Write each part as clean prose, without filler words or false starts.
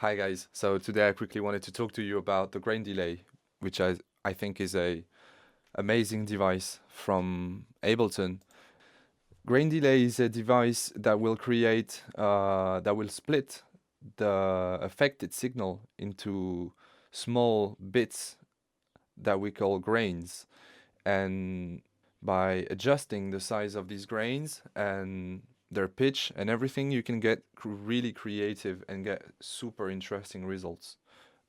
Hi guys. So today I quickly wanted to talk to you about the grain delay, which I think is a amazing device from Ableton. Grain delay is a device that will split the affected signal into small bits that we call grains, and by adjusting the size of these grains and their pitch and everything, you can get really creative and get super interesting results.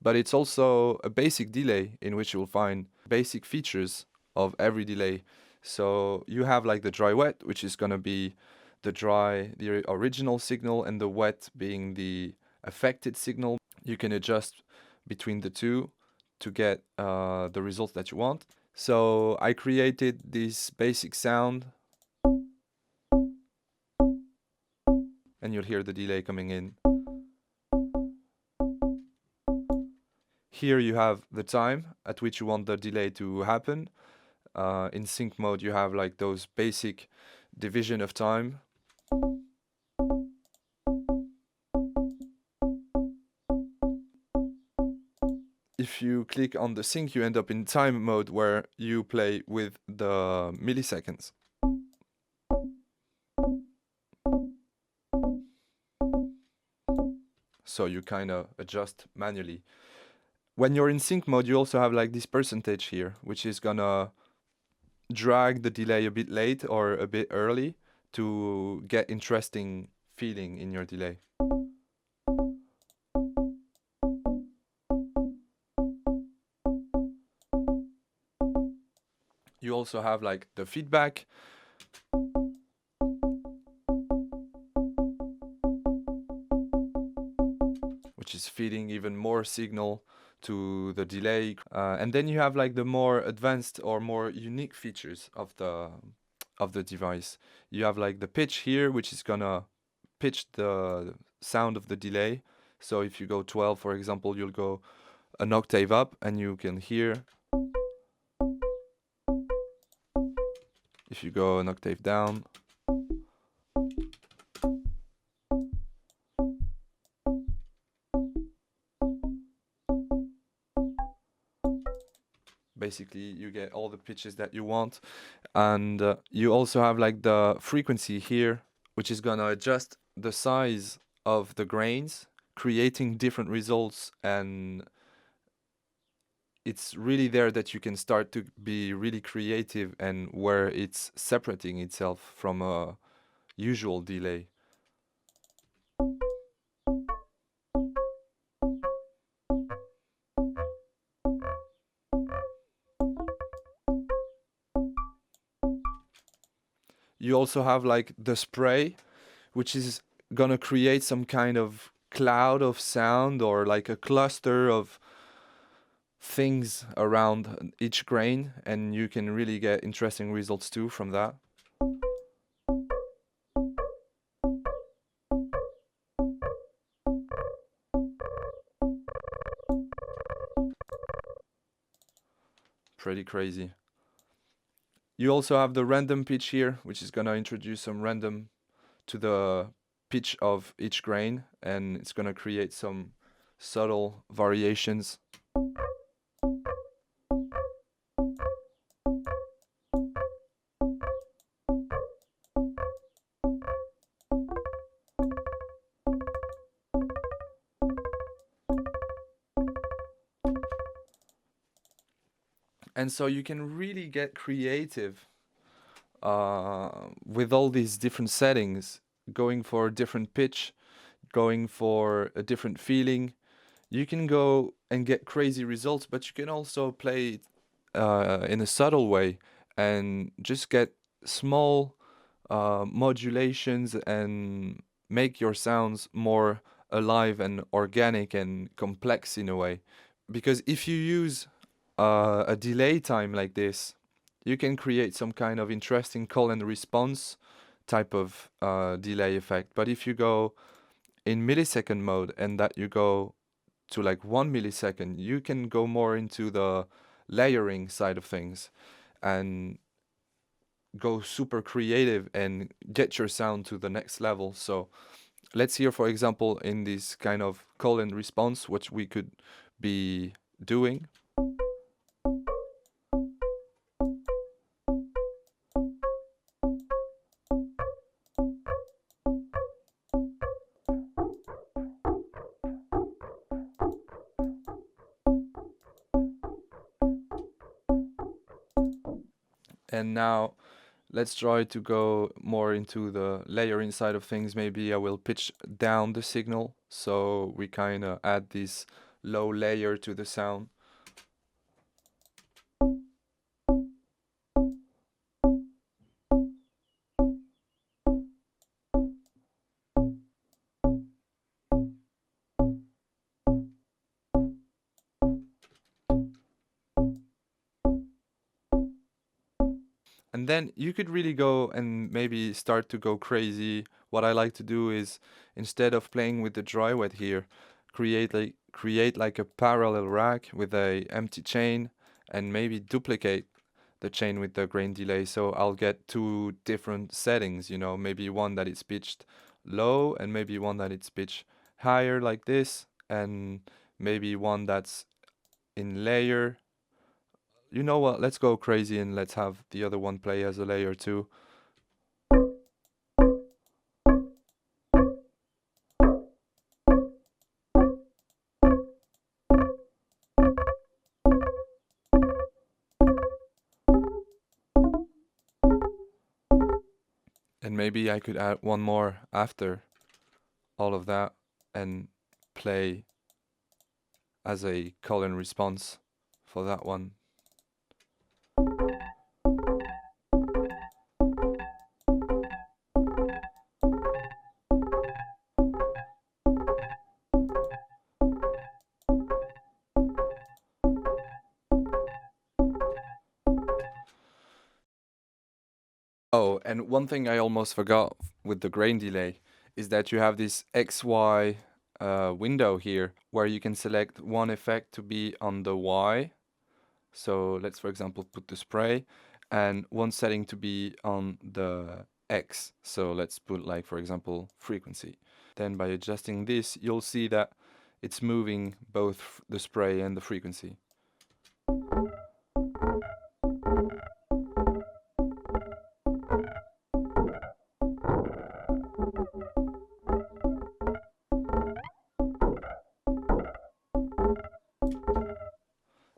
But it's also a basic delay in which you'll find basic features of every delay. So you have like the dry wet, which is going to be the original signal, and the wet being the affected signal. You can adjust between the two to get the results that you want. So I created this basic sound, and you'll hear the delay coming in. Here you have the time at which you want the delay to happen. In sync mode, you have like those basic division of time. If you click on the sync, you end up in time mode where you play with the milliseconds. So you kind of adjust manually. When you're in sync mode, you also have like this percentage here, which is gonna drag the delay a bit late or a bit early to get interesting feeling in your delay. You also have like the feedback, which is feeding even more signal to the delay. And then you have like the more advanced or more unique features of the device. You have like the pitch here, which is gonna pitch the sound of the delay. So if you go 12, for example, you'll go an octave up and you can hear. If you go an octave down, basically you get all the pitches that you want. And you also have like the frequency here, which is gonna adjust the size of the grains, creating different results. And it's really there that you can start to be really creative, and where it's separating itself from a usual delay. You also have like the spray, which is gonna create some kind of cloud of sound, or like a cluster of things around each grain, and you can really get interesting results too from that. Pretty crazy. You also have the random pitch here, which is gonna introduce some random to the pitch of each grain, and it's gonna create some subtle variations. And so you can really get creative with all these different settings, going for a different pitch, going for a different feeling. You can go and get crazy results, but you can also play it in a subtle way and just get small modulations and make your sounds more alive and organic and complex in a way. Because if you use a delay time like this, you can create some kind of interesting call and response type of delay effect. But if you go in millisecond mode, and that you go to like 1 millisecond, you can go more into the layering side of things and go super creative and get your sound to the next level. So let's hear, for example, in this kind of call and response, what we could be doing. And now let's try to go more into the layering side of things. Maybe I will pitch down the signal so we kind of add this low layer to the sound. And then you could really go and maybe start to go crazy. What I like to do is, instead of playing with the dry wet here, create like a parallel rack with a empty chain, and maybe duplicate the chain with the grain delay. So I'll get two different settings, you know, maybe one that is pitched low and maybe one that it's pitched higher like this, and maybe one that's in layer. You know what? Let's go crazy and let's have the other one play as a layer too. And maybe I could add one more after all of that and play as a call and response for that one. Oh, and one thing I almost forgot with the grain delay is that you have this XY window here where you can select one effect to be on the Y. So let's, for example, put the spray, and one setting to be on the X. So let's put, like, for example, frequency. Then by adjusting this, you'll see that it's moving both the spray and the frequency.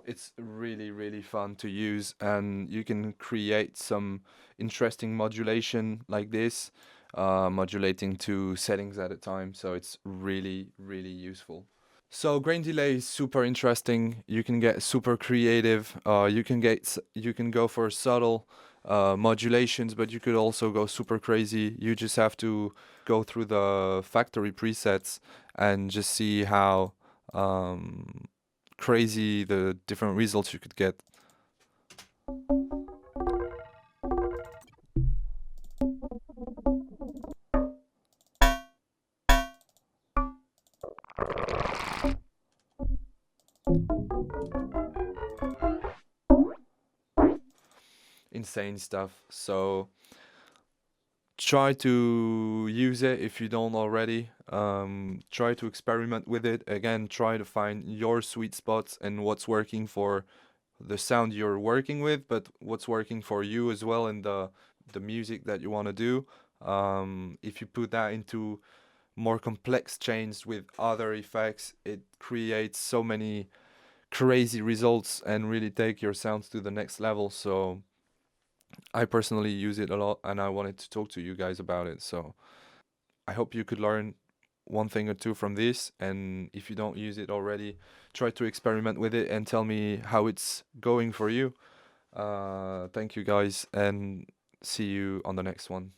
It's really, really fun to use, and you can create some interesting modulation like this, modulating two settings at a time. So it's really, really useful. So grain delay is super interesting. You can get super creative. You can go for subtle modulations, but you could also go super crazy. You just have to go through the factory presets and just see how um, crazy the different results you could get. Insane stuff. So try to use it if you don't already. Try to experiment with it. Again, try to find your sweet spots and what's working for the sound you're working with, but what's working for you as well in the music that you want to do. If you put that into more complex chains with other effects, it creates so many crazy results and really take your sounds to the next level. So I personally use it a lot, and I wanted to talk to you guys about it. So I hope you could learn one thing or two from this. And if you don't use it already, try to experiment with it and tell me how it's going for you. Thank you guys, and see you on the next one.